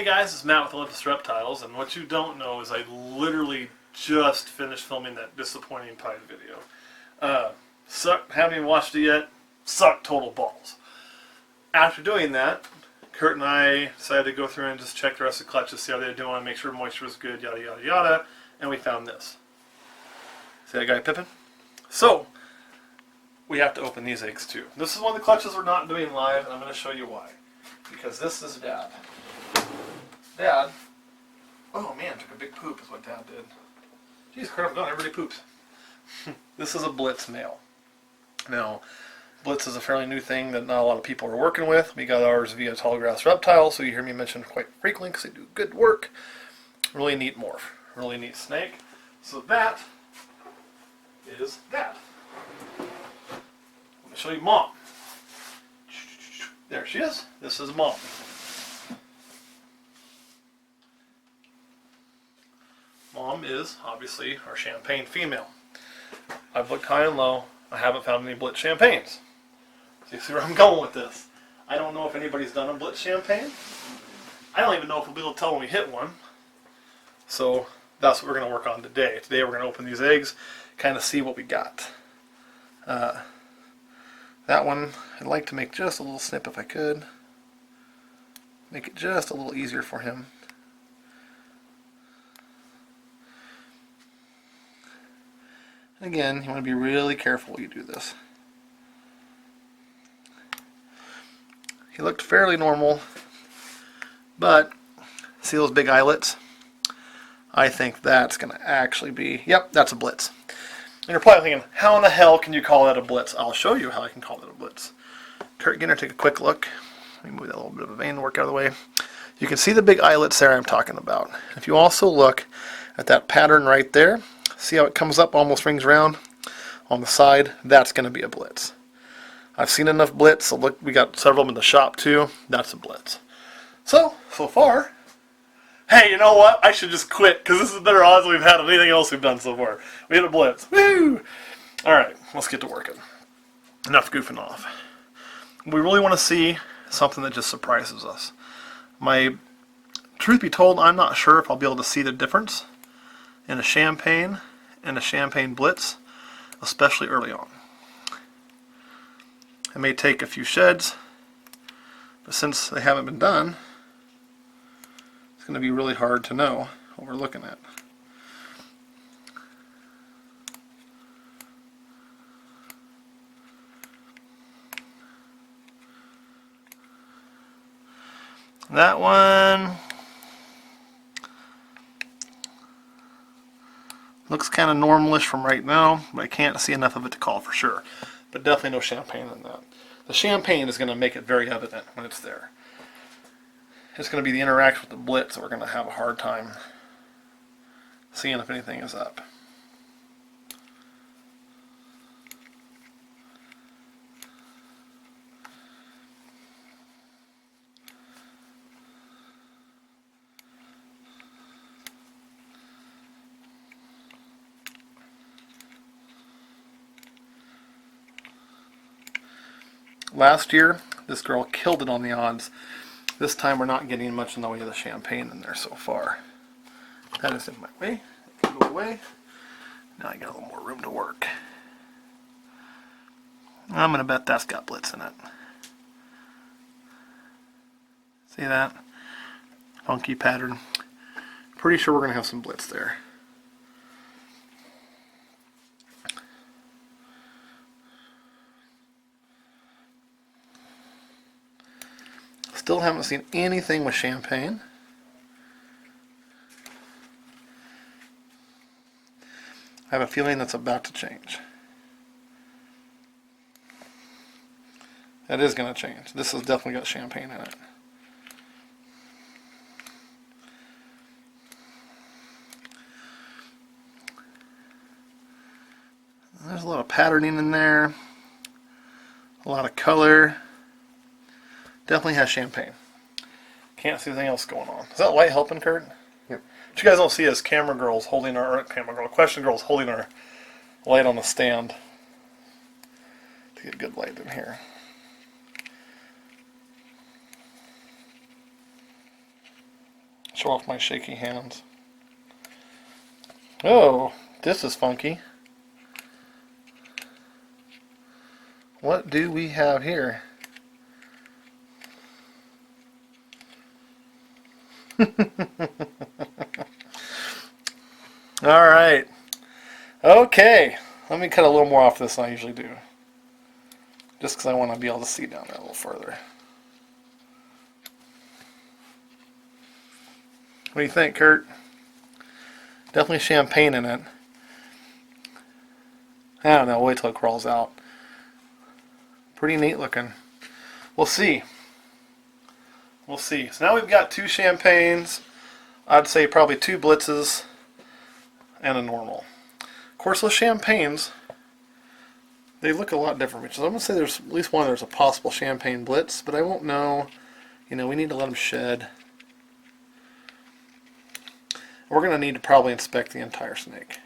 Hey guys, it's Matt with Olympus Reptiles, and what you don't know is I literally just finished filming that disappointing pie video. Haven't even watched it yet. Sucked total balls. After doing that, Kurt and I decided to go through and just check the rest of the clutches, see how they're doing, make sure moisture was good, yada yada yada, and we found this. See that guy Pippin? So, we have to open these eggs too. This is one of the clutches we're not doing live, and I'm going to show you why. Because this is Dad. Dad, oh man, took a big poop is what Dad did. Jeez, Kurt, I'm done, everybody poops. This is a Blitz male. Now, Blitz is a fairly new thing that not a lot of people are working with. We got ours via Tall Grass Reptiles, so you hear me mention quite frequently because they do good work. Really neat morph, really neat snake. So that is that. I'm going to show you Mom. There she is. This is Mom. Mom is obviously our champagne female. I've looked high and low. I haven't found any Blitz champagnes. So you see where I'm going with this. I don't know if anybody's done a Blitz champagne. I don't even know if we'll be able to tell when we hit one. So that's what we're going to work on today. Today we're going to open these eggs, kind of see what we got. That one, I'd like to make just a little snip if I could. Make it just a little easier for him. Again, you want to be really careful when you do this. He looked fairly normal, but see those big eyelets? I think that's going to actually be, yep, that's a Blitz. And you're probably thinking, how in the hell can you call that a Blitz? I'll show you how I can call it a Blitz. Kurt, get her, take a quick look. Let me move that little bit of a vein work out of the way. You can see the big eyelets there I'm talking about. If you also look at that pattern right there, see how it comes up, almost rings around on the side? That's going to be a Blitz. I've seen enough Blitz, so look, we got several of them in the shop too. That's a Blitz. So far, hey, you know what? I should just quit, because this is better odds than we've had on anything else we've done so far. We hit a Blitz. Woo! Alright, let's get to working. Enough goofing off. We really want to see something that just surprises us. Truth be told, I'm not sure if I'll be able to see the difference in a champagne and a champagne Blitz, especially early on. It may take a few sheds, but since they haven't been done, it's going to be really hard to know what we're looking at. That one looks kind of normalish from right now, but I can't see enough of it to call for sure. But definitely no champagne in that. The champagne is going to make it very evident when it's there. It's going to be the interaction with the Blitz that we're going to have a hard time seeing if anything is up. Last year, this girl killed it on the odds. This time we're not getting much in the way of the champagne in there so far. That is in my way. Go away. Now I got a little more room to work. I'm going to bet that's got Blitz in it. See that? Funky pattern. Pretty sure we're going to have some Blitz there. Still haven't seen anything with champagne. I have a feeling that's about to change. That is going to change. This has definitely got champagne in it. There's a lot of patterning in there. A lot of color. Definitely has champagne. Can't see anything else going on. Is that light helping, Kurt? Yep. What you guys don't see is question girls holding our light on the stand to get good light in here. Show off my shaky hands. Oh, this is funky. What do we have here? Alright. Okay. Let me cut a little more off this than I usually do. Just because I want to be able to see down there a little further. What do you think, Kurt? Definitely champagne in it. I don't know. Wait till it crawls out. Pretty neat looking. We'll see. We'll see. So now we've got 2 champagnes. I'd say probably 2 blitzes and a normal. Of course, those champagnes, they look a lot different. Which is, I'm going to say there's at least one. There's a possible champagne blitz, but I won't know. You know, we need to let them shed. We're going to need to probably inspect the entire snake.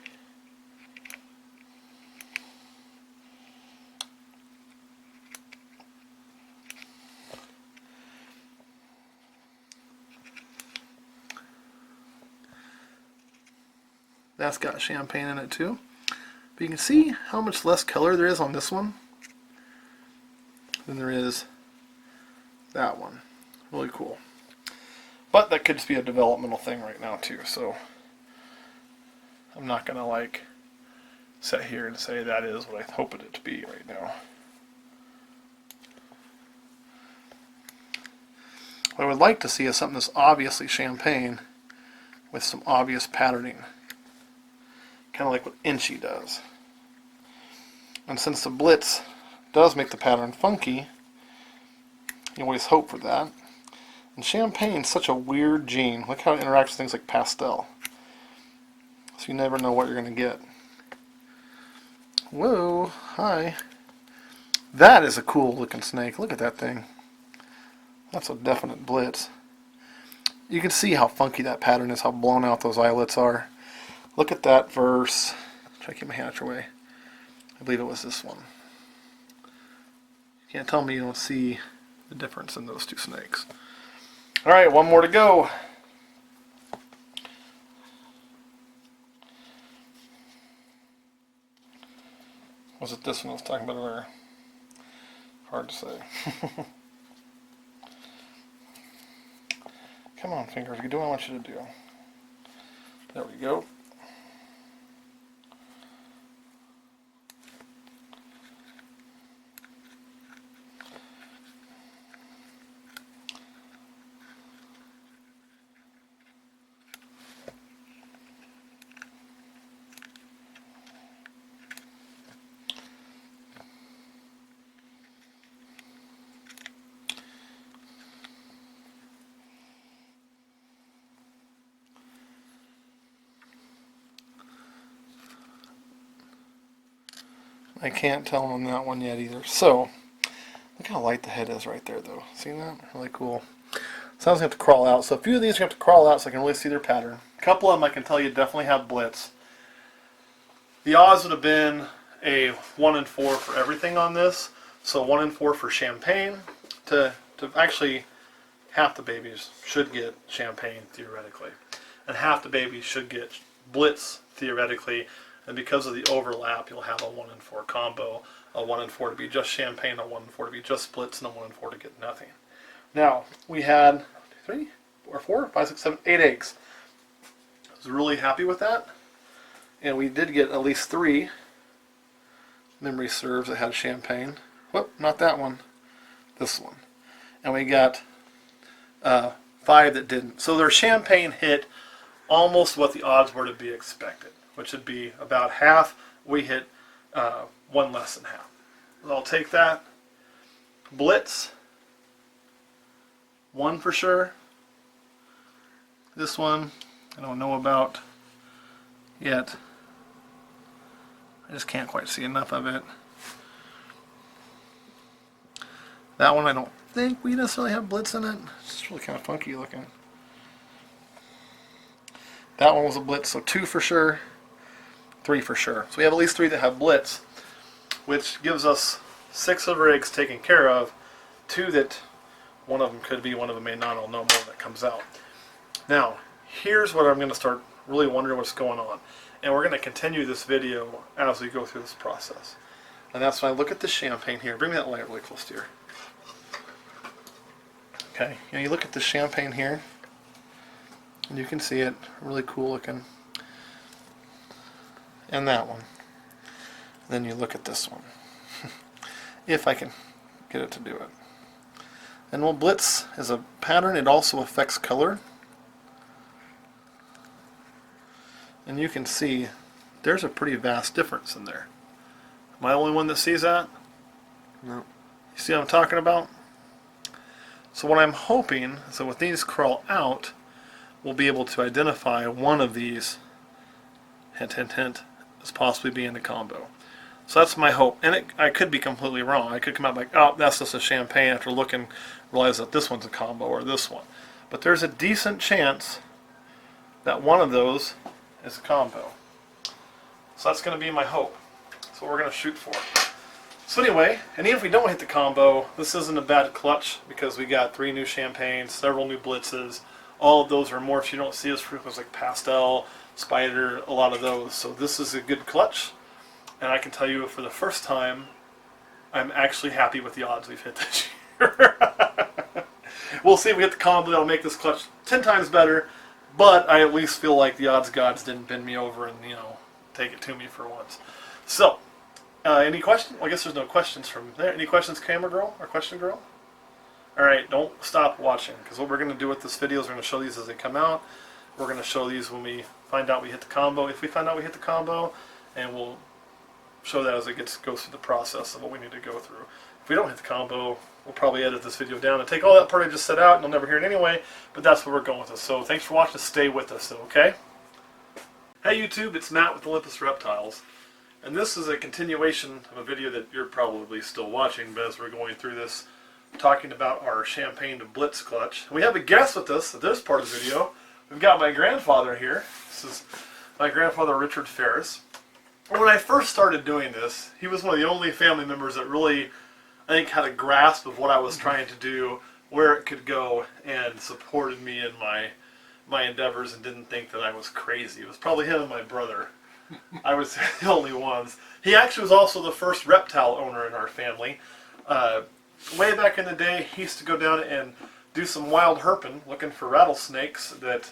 That's got champagne in it too. But you can see how much less color there is on this one than there is that one. Really cool. But that could just be a developmental thing right now too, so I'm not going to like sit here and say that is what I hope it to be right now. What I would like to see is something that's obviously champagne with some obvious patterning. Kind of like what Inchy does. And since the Blitz does make the pattern funky, you always hope for that. And champagne's such a weird gene. Look how it interacts with things like pastel. So you never know what you're going to get. Whoa, hi. That is a cool looking snake. Look at that thing. That's a definite Blitz. You can see how funky that pattern is, how blown out those eyelets are. Look at that verse. Try to keep my hand out your way. I believe it was this one. You can't tell me you don't see the difference in those 2 snakes. Alright, one more to go. Was it this one I was talking about earlier? Hard to say. Come on, fingers. You do what I want you to do. There we go. I can't tell on that one yet either. So, look how light the head is right there though. See that? Really cool. Sounds like have to crawl out. So a few of these you have to crawl out so I can really see their pattern. A couple of them I can tell you definitely have Blitz. The odds would have been a 1 in 4 for everything on this. So 1 in 4 for champagne. To actually, half the babies should get champagne theoretically. And half the babies should get Blitz theoretically. And because of the overlap, you'll have a 1 in 4 combo, a 1 in 4 to be just champagne, a 1 in 4 to be just Blitz, and a 1 in 4 to get nothing. Now, we had 3 or 4, 5, 6, 7, 8 eggs. I was really happy with that. And we did get at least 3 memory serves that had champagne. Whoop, not that one. This one. And we got 5 that didn't. So their champagne hit almost what the odds were to be expected, which would be about half. We hit 1 less than half. So I'll take that. Blitz, 1 for sure. This one, I don't know about yet. I just can't quite see enough of it. That one I don't think we necessarily have Blitz in it. It's really kind of funky looking. That one was a Blitz, so 2 for sure. 3 for sure. So we have at least 3 that have Blitz, which gives us 6 of our eggs taken care of. 2 that one of them could be, one of them may not. I'll know more when it comes out. Now, here's what I'm going to start really wondering what's going on. And we're going to continue this video as we go through this process. And that's when I look at the champagne here. Bring me that light really close to you. Okay, you look at the champagne here, and you can see it, really cool looking. And that one. Then you look at this one. If I can get it to do it. And well, Blitz is a pattern. It also affects color. And you can see there's a pretty vast difference in there. Am I the only one that sees that? No. You see what I'm talking about? So what I'm hoping is that when these crawl out, we'll be able to identify one of these, hint, hint, hint, as possibly being a combo. So that's my hope. And I could be completely wrong. I could come out like, oh, that's just a champagne after looking, realize that this one's a combo or this one. But there's a decent chance that one of those is a combo. So that's going to be my hope. That's what we're going to shoot for. So anyway, and even if we don't hit the combo, this isn't a bad clutch because we got 3 new champagnes, several new blitzes. All of those are morphs you don't see as frequently, like pastel, spider, a lot of those. So this is a good clutch. And I can tell you for the first time, I'm actually happy with the odds we've hit this year. We'll see if we hit the combo. That'll make this clutch 10 times better. But I at least feel like the odds gods didn't bend me over and, take it to me for once. So, any questions? Well, I guess there's no questions from there. Any questions, camera girl or question girl? Alright, don't stop watching, because what we're going to do with this video is we're going to show these as they come out. We're going to show these when we find out we hit the combo. If we find out we hit the combo, and we'll show that as it goes through the process of what we need to go through. If we don't hit the combo, we'll probably edit this video down and take all that part I just set out, and you'll never hear it anyway, but that's where we're going with this. So thanks for watching. Stay with us, though, okay? Hey YouTube, it's Matt with Olympus Reptiles, and this is a continuation of a video that you're probably still watching, but as we're going through this, talking about our champagne to Blitz clutch. We have a guest with us at this part of the video. We've got my grandfather here. This is my grandfather, Richard Ferris. When I first started doing this, he was one of the only family members that really, I think, had a grasp of what I was trying to do, where it could go, and supported me in my endeavors and didn't think that I was crazy. It was probably him and my brother. I was the only ones. He actually was also the first reptile owner in our family. Way back in the day, he used to go down and do some wild herping, looking for rattlesnakes, and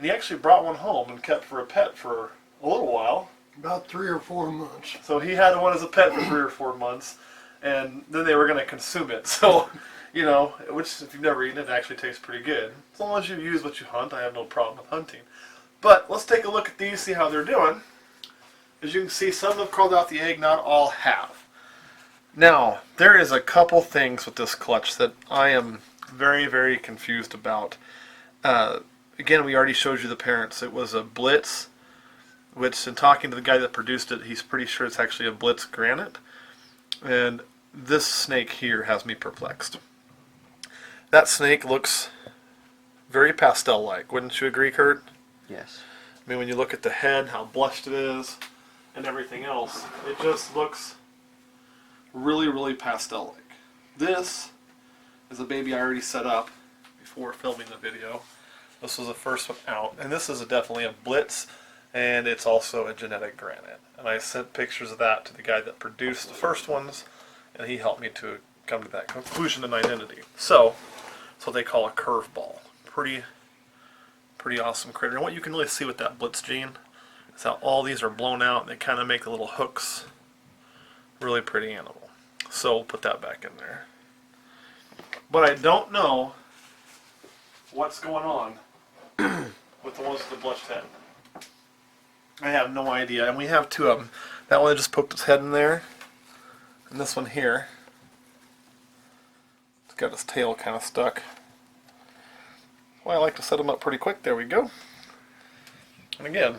he actually brought one home and kept for a pet for a little while. About 3 or 4 months. So he had one as a pet for 3 or 4 months, and then they were going to consume it. So, which if you've never eaten it, actually tastes pretty good. As long as you use what you hunt, I have no problem with hunting. But let's take a look at these, see how they're doing. As you can see, some have crawled out the egg, not all have. Now, there is a couple things with this clutch that I am very, very confused about. Again, we already showed you the parents. It was a Blitz, which in talking to the guy that produced it, he's pretty sure it's actually a Blitz granite. And this snake here has me perplexed. That snake looks very pastel-like. Wouldn't you agree, Kurt? Yes. I mean, when you look at the head, how blushed it is, and everything else, it just looks really, really pastel-like. This is a baby I already set up before filming the video. This was the first one out, and this is definitely a Blitz, and it's also a genetic granite. And I sent pictures of that to the guy that produced the first ones, and he helped me to come to that conclusion and identity. So, it's what they call a curveball. Pretty awesome critter. And what you can really see with that Blitz gene is how all these are blown out, and they kind of make the little hooks. Really pretty animal. So, we'll put that back in there. But I don't know what's going on with the ones with the blushed head. I have no idea, and we have 2 of them. That one just poked its head in there, and this one here, it's got its tail kind of stuck. Well, I like to set them up pretty quick. There we go. And again,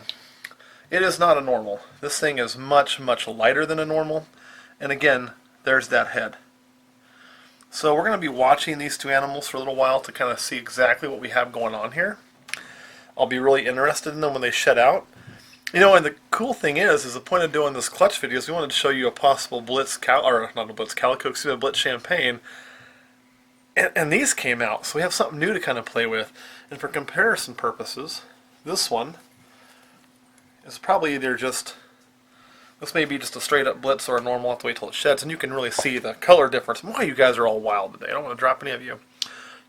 it is not a normal. This thing is much, much lighter than a normal, and again, there's that head. So we're going to be watching these 2 animals for a little while to kind of see exactly what we have going on here. I'll be really interested in them when they shed out. And the cool thing is the point of doing this clutch video is we wanted to show you a possible Blitz, Blitz champagne, and these came out, so we have something new to kind of play with. And for comparison purposes, This one is probably either just, this may be just a straight up Blitz or a normal. I'll have to wait till it sheds, and you can really see the color difference. Why you guys are all wild today. I don't want to drop any of you.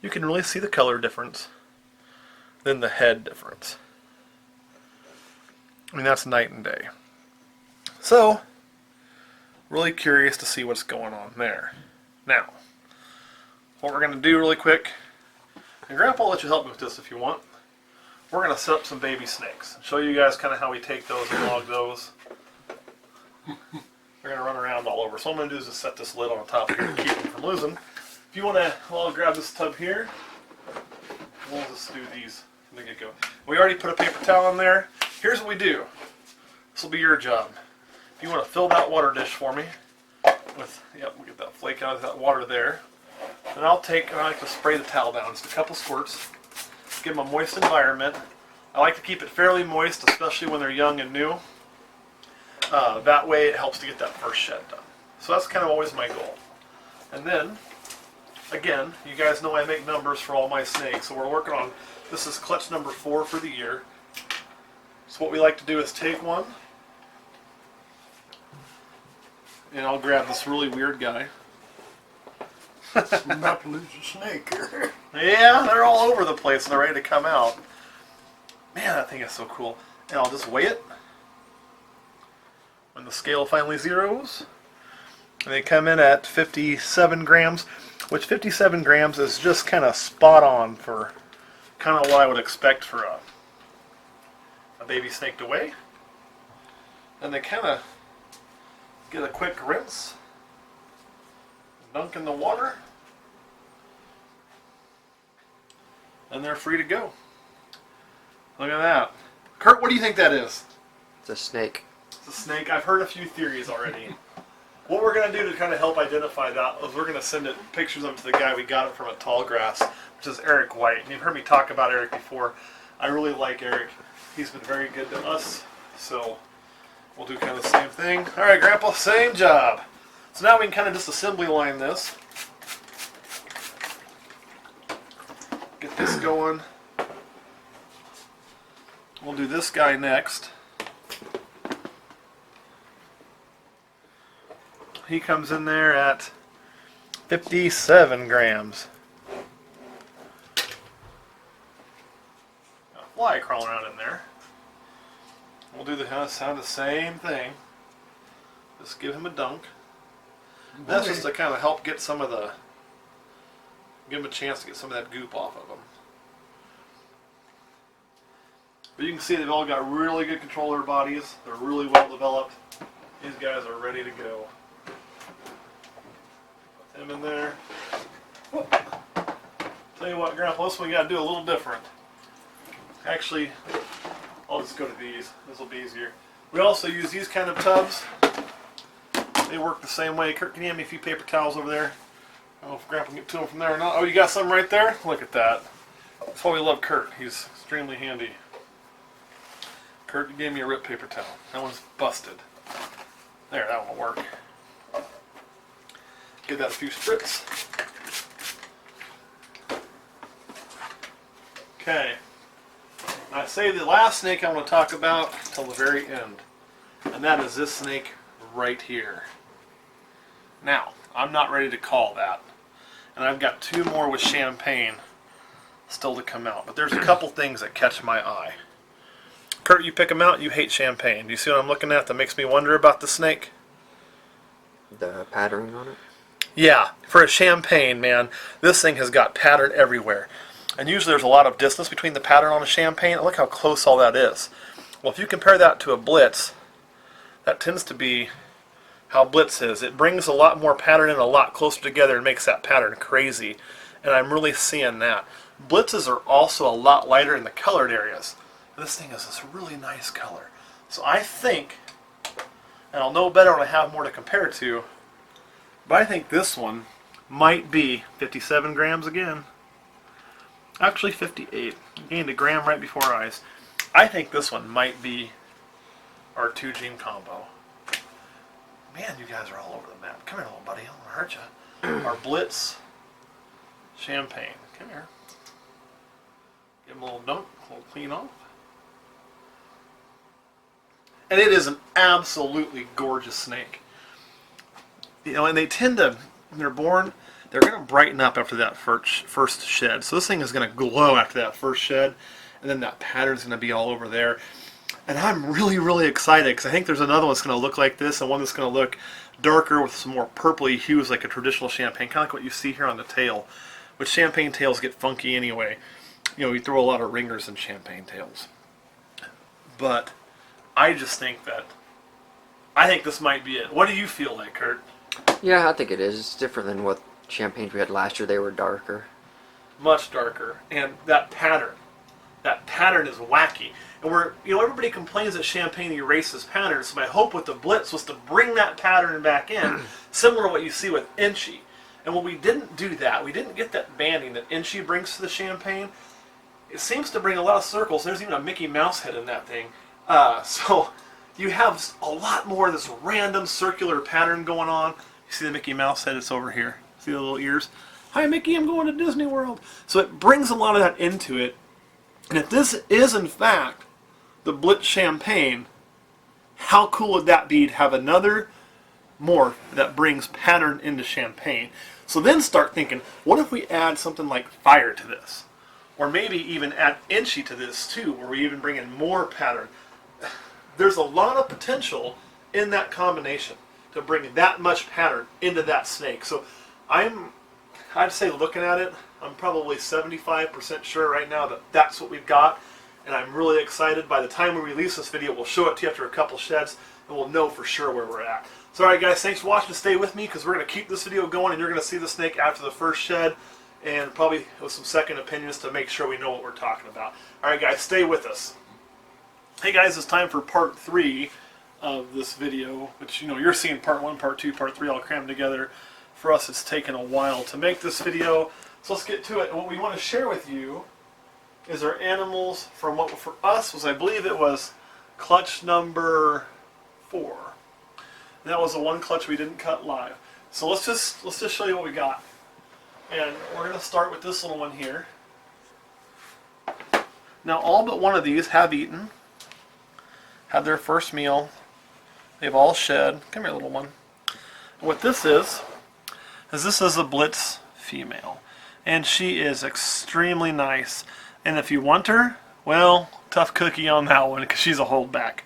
You can really see the color difference than the head difference. I mean, that's night and day. So, really curious to see what's going on there. Now, what we're going to do really quick, and Grandpa will let you help me with this if you want. We're going to set up some baby snakes and show you guys kind of how we take those and log those. They're going to run around all over. So what I'm going to do is just set this lid on the top here to keep them from losing. If you want to, I'll grab this tub here. We'll just do these from the get-go. We already put a paper towel in there. Here's what we do. This will be your job. If you want to fill that water dish for me with, yep, we'll get that flake out of that water there. Then I like to spray the towel down. Just a couple squirts. Give them a moist environment. I like to keep it fairly moist, especially when they're young and new. That way it helps to get that first shed done. So that's kind of always my goal. And then, again, you guys know I make numbers for all my snakes. So we're working on, this is clutch number 4 for the year. So what we like to do is take one, and I'll grab this really weird guy. I'm about to lose a snake here. Yeah, they're all over the place and they're ready to come out. Man, that thing is so cool. And I'll just weigh it when the scale finally zeroes. And they come in at 57 grams, which 57 grams is just kind of spot on for kind of what I would expect for a baby snake to weigh. And they kind of get a quick rinse, dunk in the water, and they're free to go. Look at that. Kurt, what do you think that is? It's a snake. It's a snake. I've heard a few theories already. What we're going to do to kind of help identify that is we're going to send pictures of it to the guy we got it from at Tallgrass, which is Eric White. And you've heard me talk about Eric before. I really like Eric. He's been very good to us, so we'll do kind of the same thing. All right, Grandpa, same job. So now we can kind of just assembly line this. Get this going. We'll do this guy next. He comes in there at 57 grams. Got a fly crawling around in there. We'll do the same thing. Just give him a dunk. That's just to kind of help get some of the, give him a chance to get some of that goop off of him. But you can see they've all got really good control of their bodies. They're really well developed. These guys are ready to go. Put him in there. Whoop. Tell you what, Grandpa, this one we got to do a little different. Actually, I'll just go to these. This will be easier. We also use these kind of tubs. They work the same way. Kurt, can you hand me a few paper towels over there? I don't know if Grandpa can get to them from there or not. Oh, you got some right there? Look at that. That's why we love Kurt. He's extremely handy. Kurt gave me a rip paper towel. That one's busted. There, that one will work. Give that a few spritz. Okay. I say the last snake I want to talk about till the very end. And that is this snake right here. Now, I'm not ready to call that. And I've got 2 more with champagne still to come out. But there's a couple things that catch my eye. Kurt, you pick them out, you hate champagne. Do you see what I'm looking at that makes me wonder about the snake? The patterning on it? Yeah, for a champagne, man, this thing has got pattern everywhere. And usually there's a lot of distance between the pattern on a champagne. Look how close all that is. Well, if you compare that to a Blitz, that tends to be how Blitz is. It brings a lot more pattern in a lot closer together and makes that pattern crazy. And I'm really seeing that. Blitzes are also a lot lighter in the colored areas. This thing is this really nice color. So I think, and I'll know better when I have more to compare it to, but I think this one might be 57 grams again. Actually 58. Gained a gram right before our eyes. I think this one might be our 2-gene combo. Man, you guys are all over the map. Come here, little buddy. I don't want to hurt you. Our Blitz champagne. Come here. Give him a little dunk, a little clean off. And it is an absolutely gorgeous snake. You know, and they tend to, when they're born, they're going to brighten up after that first shed. So this thing is going to glow after that first shed, and then that pattern's going to be all over there. And I'm really, really excited because I think there's another one that's going to look like this, and one that's going to look darker with some more purpley hues like a traditional champagne, kind of like what you see here on the tail. Which champagne tails get funky anyway. You know, we throw a lot of ringers in champagne tails. But I just think I think this might be it. What do you feel like, Kurt? Yeah, I think it is. It's different than what champagnes we had last year. They were darker. Much darker. And that pattern is wacky. And everybody complains that champagne erases patterns. So my hope with the Blitz was to bring that pattern back in, similar to what you see with Inchy. And when we didn't do that, we didn't get that banding that Inchy brings to the champagne. It seems to bring a lot of circles. There's even a Mickey Mouse head in that thing. So you have a lot more of this random circular pattern going on. You see the Mickey Mouse head? It's over here. See the little ears? Hi, Mickey, I'm going to Disney World. So it brings a lot of that into it. And if this is, in fact, the Blitz champagne, how cool would that be to have another morph that brings pattern into champagne? So then start thinking, what if we add something like fire to this? Or maybe even add Inchy to this too, where we even bring in more pattern. There's a lot of potential in that combination to bring that much pattern into that snake. So I'd say looking at it, I'm probably 75% sure right now that that's what we've got. And I'm really excited. By the time we release this video, we'll show it to you after a couple sheds, and we'll know for sure where we're at. So alright guys, thanks for watching. Stay with me because we're going to keep this video going, and you're going to see the snake after the first shed, and probably with some second opinions to make sure we know what we're talking about. Alright guys, stay with us. Hey guys, it's time for part 3 of this video, which you're seeing part 1, part 2, part 3 all crammed together. For us, it's taken a while to make this video, so let's get to it. And what we want to share with you is our animals from what for us was, I believe it was clutch number 4. And that was the one clutch we didn't cut live. So let's just show you what we got. And we're going to start with this little one here. Now all but one of these have eaten, had their first meal. They've all shed. Come here, little one. And what this is this is a Blitz female. And she is extremely nice. And if you want her, well, tough cookie on that one because she's a holdback.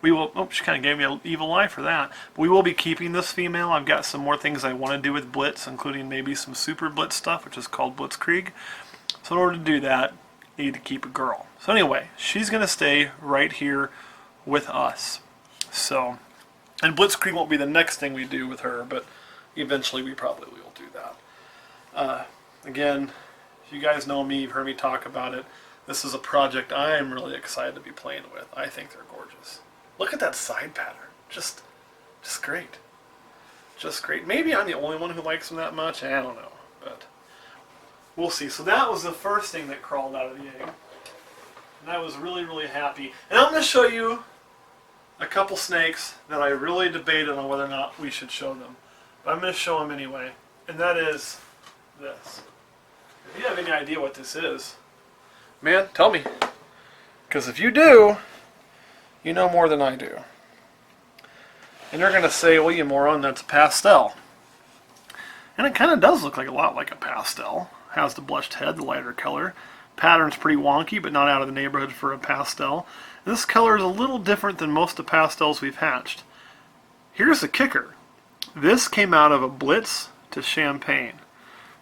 We will, oh, she kind of gave me an evil eye for that. But we will be keeping this female. I've got some more things I want to do with Blitz, including maybe some super Blitz stuff, which is called Blitzkrieg. So in order to do that, you need to keep a girl. So anyway, she's going to stay right here with us. So, and Blitzkrieg won't be the next thing we do with her, but eventually we probably will do that. Again, if you guys know me, you've heard me talk about it. This is a project I'm really excited to be playing with. I think they're gorgeous. Look at that side pattern. Just great. Just great. Maybe I'm the only one who likes them that much. I don't know. But we'll see. So that was the first thing that crawled out of the egg. And I was really, really happy. And I'm going to show you a couple snakes that I really debated on whether or not we should show them. But I'm going to show them anyway. And that is this. If you have any idea what this is, man, tell me. Because if you do, you know more than I do. And you're going to say, well, you moron, that's a pastel. And it kind of does look like a lot like a pastel. Has the blushed head, the lighter color. Pattern's pretty wonky, but not out of the neighborhood for a pastel. And this color is a little different than most of the pastels we've hatched. Here's the kicker. This came out of a Blitz to champagne.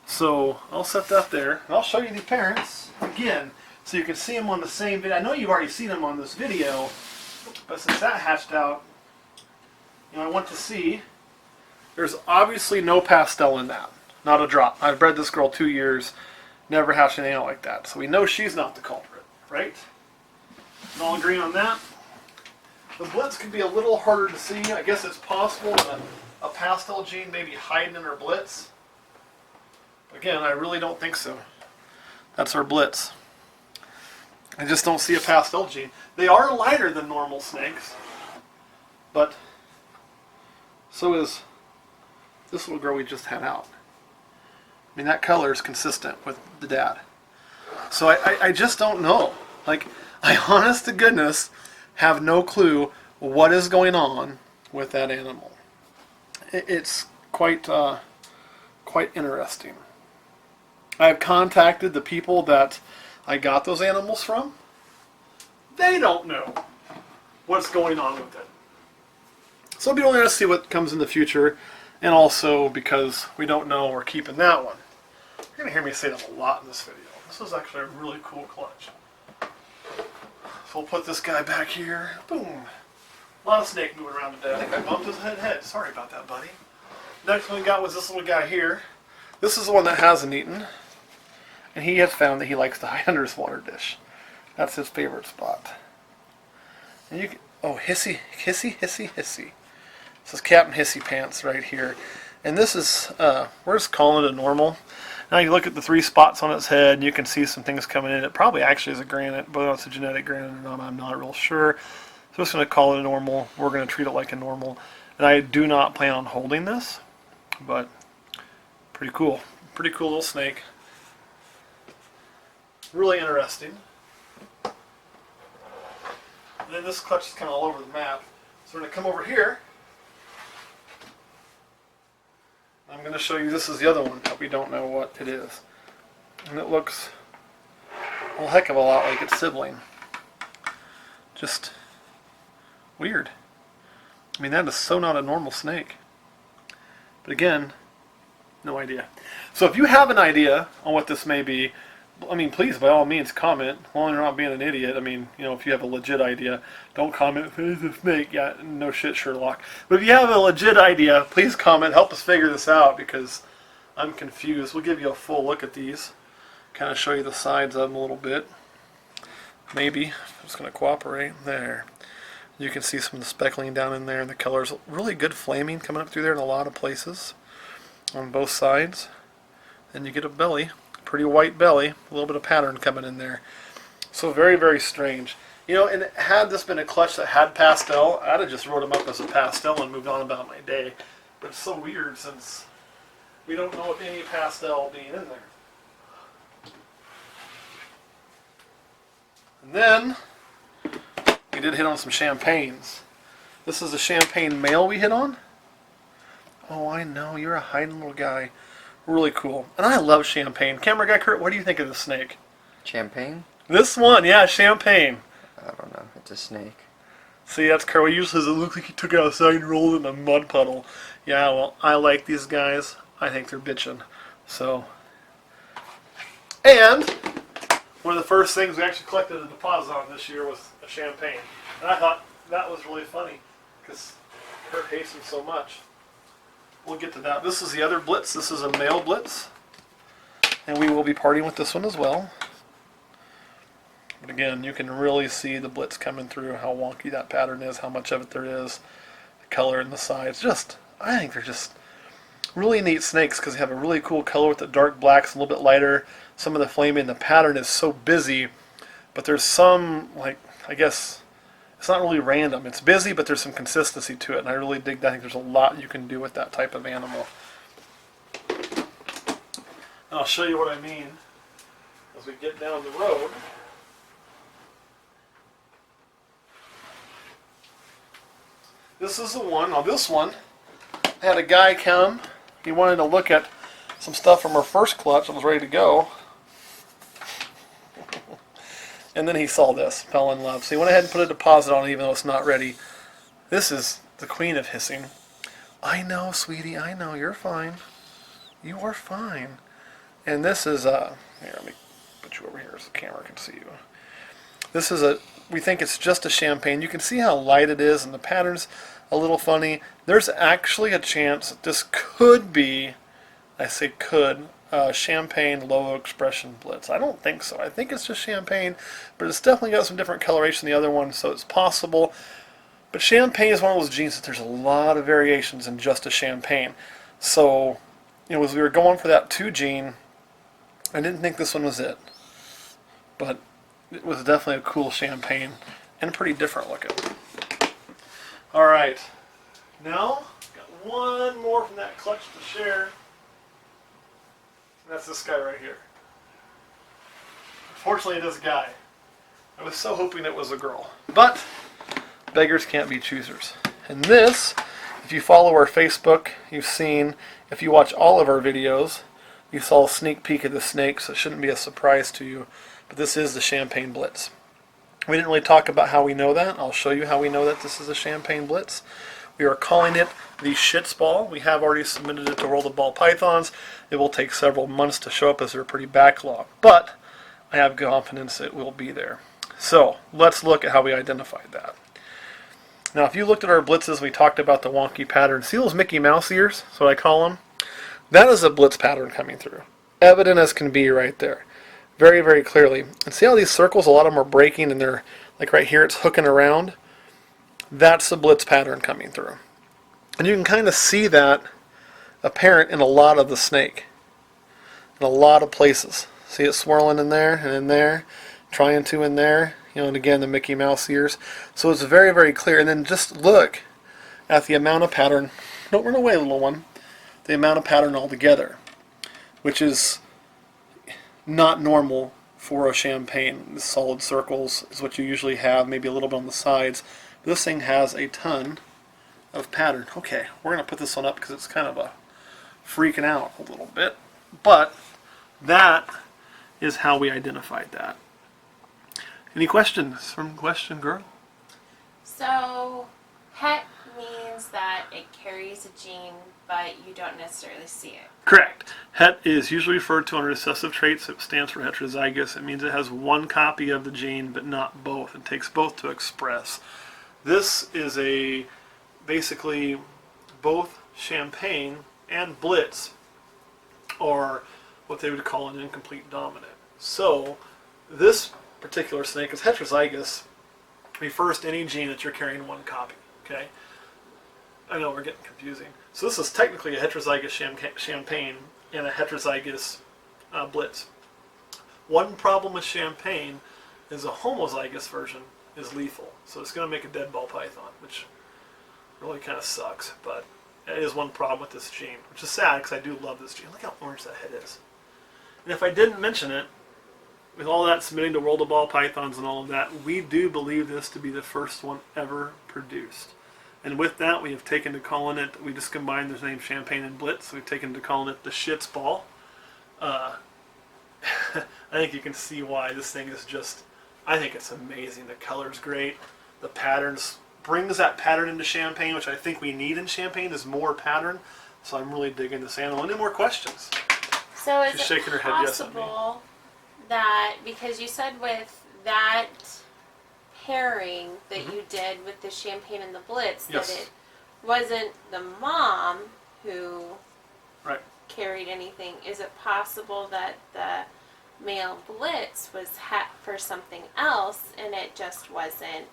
So I'll set that there, and I'll show you the parents again, so you can see them on the same video. I know you've already seen them on this video, but since that hatched out, I want to see. There's obviously no pastel in that, not a drop. I've bred this girl 2 years, never hatched anything out like that, so we know she's not the culprit, right? And all agree on that. The Blitz could be a little harder to see. I guess it's possible that a pastel gene may be hiding in her Blitz. Again, I really don't think so. That's our Blitz. I just don't see a pastel gene. They are lighter than normal snakes, but so is this little girl we just had out. I mean, that color is consistent with the dad. So I just don't know. Like, I honest to goodness have no clue what is going on with that animal. It's quite interesting. I've contacted the people that I got those animals from. They don't know what's going on with it. So it'll be really interesting to see what comes in the future, and also because we don't know, we're keeping that one. You're going to hear me say that a lot in this video. This is actually a really cool clutch. So we'll put this guy back here. Boom. A lot of snake moving around today. I think I bumped his head. Sorry about that, buddy. Next one we got was this little guy here. This is the one that hasn't eaten. And he has found that he likes to hide under his water dish. That's his favorite spot. And you can, oh, hissy. This is Captain Hissy Pants right here. And this is, we're just calling it a normal. Now you look at the 3 spots on its head, and you can see some things coming in. It probably actually is a granite, but it's a genetic granite or not, I'm not real sure. So I'm just going to call it a normal. We're going to treat it like a normal. And I do not plan on holding this, but pretty cool. Pretty cool little snake. Really interesting. And then this clutch is kind of all over the map. So we're going to come over here. I'm going to show you, this is the other one that we don't know what it is. And it looks a whole heck of a lot like its sibling. Just weird. I mean, that is so not a normal snake. But again, no idea. So if you have an idea on what this may be, I mean, please, by all means, comment. As long as you're not being an idiot. I mean, you know, if you have a legit idea, don't comment, it's a snake. Yeah, no shit, Sherlock. But if you have a legit idea, please comment. Help us figure this out, because I'm confused. We'll give you a full look at these. Kind of show you the sides of them a little bit. Maybe. I'm just going to cooperate. There. You can see some of the speckling down in there, and the colors. Really good flaming coming up through there in a lot of places. On both sides. Then you get a belly. Pretty white belly, a little bit of pattern coming in there. So very, very strange. You know, and had this been a clutch that had pastel, I'd have just wrote them up as a pastel and moved on about my day. But it's so weird since we don't know of any pastel being in there. And then we did hit on some champagnes. This is a champagne male we hit on. Oh, I know, you're a hiding little guy. Really cool. And I love champagne. Camera guy Kurt, what do you think of the snake? Champagne? This one, yeah, champagne. I don't know. It's a snake. See, that's Kurt. He usually says it looks like he took it outside and rolled in a mud puddle. Yeah, well, I like these guys. I think they're bitchin'. So. And one of the first things we actually collected a deposit on this year was a champagne. And I thought that was really funny because Kurt hates them so much. We'll get to that. This is the other Blitz. This is a male Blitz. And we will be partying with this one as well. But again, you can really see the Blitz coming through, how wonky that pattern is, how much of it there is, the color and the sides. Just, I think they're just really neat snakes because they have a really cool color with the dark blacks, a little bit lighter. Some of the flaming, the pattern is so busy, but there's some, like, I guess, it's not really random. It's busy, but there's some consistency to it, and I really dig that. I think there's a lot you can do with that type of animal. And I'll show you what I mean as we get down the road. This is the one. Now this one, I had a guy come. He wanted to look at some stuff from our first clutch. I was ready to go. And then he saw this, fell in love. So he went ahead and put a deposit on it even though it's not ready. This is the queen of hissing. I know, sweetie, I know, you're fine. You are fine. And this is, here, let me put you over here so the camera can see you. This is we think it's just a champagne. You can see how light it is and the pattern's a little funny. There's actually a chance that this could be, I say could, champagne low expression Blitz. I don't think so. I think it's just champagne, but it's definitely got some different coloration than the other one, so it's possible. But champagne is one of those genes that there's a lot of variations in just a champagne. So, you know, as we were going for that 2 gene, I didn't think this one was it. But it was definitely a cool champagne and pretty different looking. Alright, now got one more from that clutch to share. That's this guy right here. Unfortunately, it is a guy. I was so hoping it was a girl. But beggars can't be choosers. And this, if you follow our Facebook, you've seen, if you watch all of our videos, you saw a sneak peek of the snake, so it shouldn't be a surprise to you. But this is the Champagne Blitz. We didn't really talk about how we know that. I'll show you how we know that this is a Champagne Blitz. We are calling it the Shits Ball. We have already submitted it to Roll the Ball Pythons. It will take several months to show up as they're pretty backlogged, but I have confidence it will be there. So let's look at how we identified that. Now, if you looked at our blitzes, we talked about the wonky pattern. See those Mickey Mouse ears? That's what I call them. That is a blitz pattern coming through. Evident as can be right there. Very, very clearly. And see how these circles, a lot of them are breaking and they're, like right here, it's hooking around? That's the blitz pattern coming through. And you can kind of see that apparent in a lot of the snake. In a lot of places. See it swirling in there and in there, trying to in there, and again the Mickey Mouse ears. So it's very, very clear. And then just look at the amount of pattern. Don't run away, little one. The amount of pattern altogether, which is not normal for a champagne. The solid circles is what you usually have, maybe a little bit on the sides. This thing has a ton of pattern. Okay, we're going to put this one up because it's kind of freaking out a little bit. But that is how we identified that. Any questions from Question Girl? So, het means that it carries a gene, but you don't necessarily see it. Correct. Het is usually referred to under recessive traits. It stands for heterozygous. It means it has one copy of the gene, but not both. It takes both to express. This is basically both Champagne and Blitz are what they would call an incomplete dominant. So this particular snake is heterozygous, refers to any gene that you're carrying one copy. Okay, I know we're getting confusing. So this is technically a heterozygous Champagne and a heterozygous Blitz. One problem with Champagne is a homozygous version is lethal, so it's going to make a dead ball python, which really kind of sucks. But it is one problem with this gene, which is sad because I do love this gene. Look how orange that head is. And if I didn't mention it, with all that submitting to World of Ball Pythons and all of that, we do believe this to be the first one ever produced. And with that, we have taken to calling it, we just combined the name Champagne and Blitz, we've taken to calling it the Shits Ball. I think you can see why this thing is just, I think it's amazing. The color's great. The patterns, brings that pattern into Champagne, which I think we need in Champagne, is more pattern. So I'm really digging this animal. Any more questions? So is She's it shaking her head yes at me. possible that, because you said with that pairing that you did with the Champagne and the Blitz, Yes. that it wasn't the mom who Right. carried anything, is it possible that the male Blitz was het for something else and it just wasn't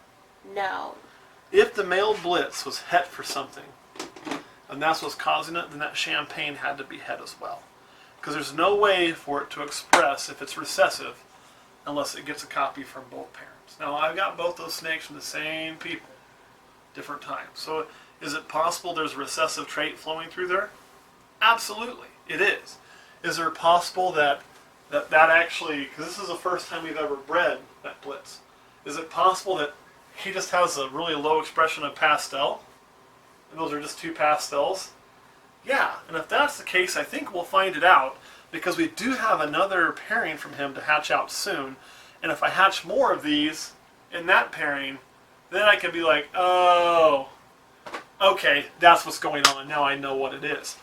known? If the male Blitz was het for something, and that's what's causing it, then that Champagne had to be het as well. Because there's no way for it to express if it's recessive unless it gets a copy from both parents. Now, I've got both those snakes from the same people, different times. So is it possible there's a recessive trait flowing through there? Absolutely, it is. Is there possible that actually, because this is the first time we've ever bred that Blitz, is it possible that he just has a really low expression of pastel, and those are just two pastels? Yeah, and if that's the case, I think we'll find it out, because we do have another pairing from him to hatch out soon, and if I hatch more of these in that pairing, then I can be like, oh, okay, that's what's going on, now I know what it is.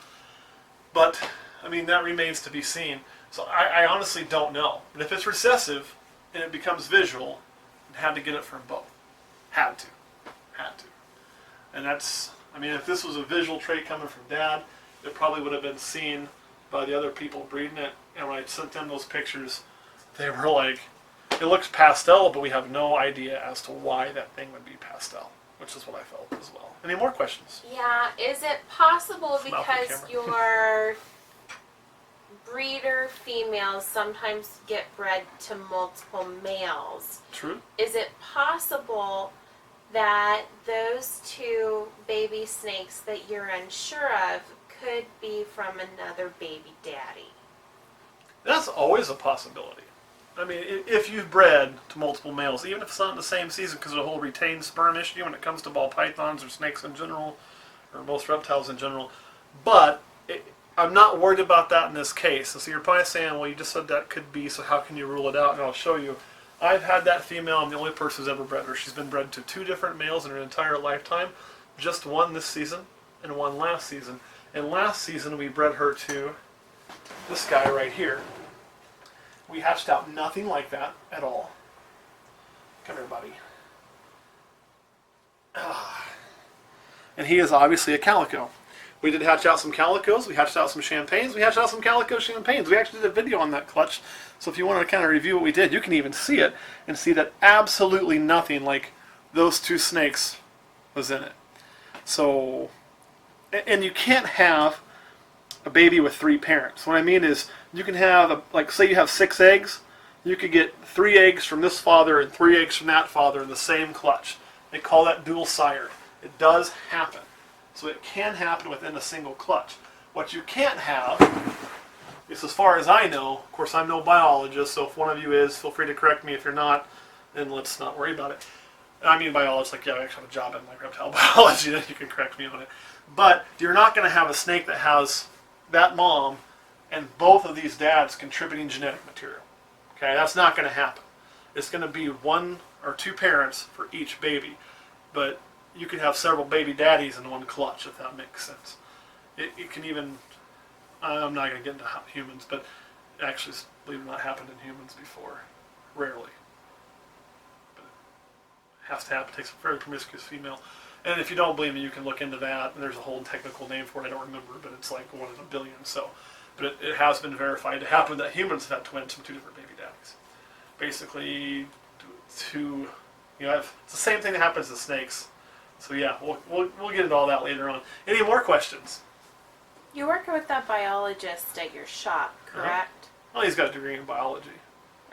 But, I mean, that remains to be seen. So I honestly don't know. But if it's recessive and it becomes visual, I had to get it from both. Had to. And that's, I mean, if this was a visual trait coming from Dad, it probably would have been seen by the other people breeding it. And when I sent them those pictures, they were like, it looks pastel, but we have no idea as to why that thing would be pastel, which is what I felt as well. Any more questions? Yeah, is it possible Smile for the because camera. your breeder females sometimes get bred to multiple males? True. Is it possible that those two baby snakes that you're unsure of could be from another baby daddy? That's always a possibility. I mean, if you've bred to multiple males, even if it's not in the same season, because of the whole retained sperm issue when it comes to ball pythons or snakes in general, or most reptiles in general. But I'm not worried about that in this case. So you're probably saying, well, you just said that could be, so how can you rule it out? And I'll show you. I've had that female. I'm the only person who's ever bred her. She's been bred to 2 different males in her entire lifetime. Just one this season and one last season. And last season we bred her to this guy right here. We hatched out nothing like that at all. Come here, buddy. And he is obviously a calico. We did hatch out some calicos. We hatched out some champagnes. We hatched out some calico champagnes. We actually did a video on that clutch. So if you want to kind of review what we did, you can even see it and see that absolutely nothing like those 2 snakes was in it. So, and you can't have a baby with 3 parents. What I mean is, you can have, like, say you have 6 eggs, you could get 3 eggs from this father and 3 eggs from that father in the same clutch. They call that dual sired. It does happen. So it can happen within a single clutch. What you can't have is, as far as I know, of course I'm no biologist, so if one of you is, feel free to correct me. If you're not, then let's not worry about it. I mean biologist, like, yeah, I actually have a job in like reptile biology, then you can correct me on it. But you're not going to have a snake that has that mom and both of these dads contributing genetic material. Okay, that's not going to happen. It's going to be 1 or 2 parents for each baby. But you could have several baby daddies in one clutch, if that makes sense. It can even, I'm not going to get into humans, but actually, believe it or not, happened in humans before. Rarely. But it has to happen. It takes a very promiscuous female. And if you don't believe me, you can look into that. And there's a whole technical name for it. I don't remember, but it's like 1 in a billion. So, but it has been verified to happen that humans have had twins from 2 different baby daddies. Basically, 2. It's the same thing that happens to snakes. So yeah, we'll get into all that later on. Any more questions? You're working with that biologist at your shop, correct? Well, he's got a degree in biology.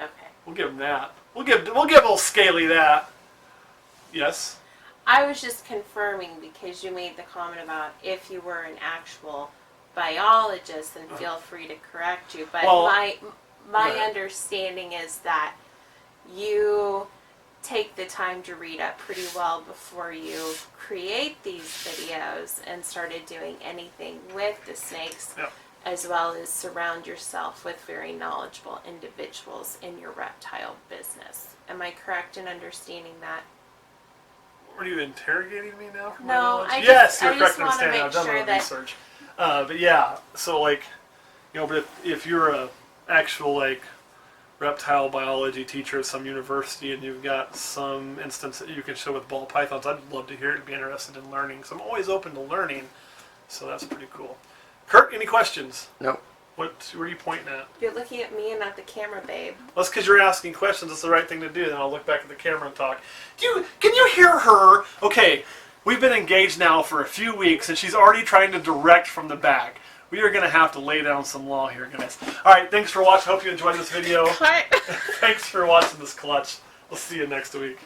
Okay. We'll give him that. We'll give old Scaly that. Yes. I was just confirming because you made the comment about if you were an actual biologist, then feel free to correct you. But Well, my understanding is that you take the time to read up pretty well before you create these videos and started doing anything with the snakes, as well as surround yourself with very knowledgeable individuals in your reptile business. Am I correct in understanding that? Are you interrogating me now? For my No, knowledge? I yes, just, you're I correct just in want to understanding. make I've done a sure little that research. But yeah, so like, but if you're a actual like reptile biology teacher at some university and you've got some instance that you can show with ball pythons, I'd love to hear it and be interested in learning. So I'm always open to learning. So that's pretty cool. Kurt, any questions? Nope. Where are you pointing at? you're looking at me and not the camera, babe. Well, that's because you're asking questions. That's the right thing to do. Then I'll look back at the camera and talk. Can you hear her? Okay, we've been engaged now for a few weeks, and she's already trying to direct from the back. We are going to have to lay down some law here, guys. All right, thanks for watching. Hope you enjoyed this video. Cut. Thanks for watching this clutch. We'll see you next week.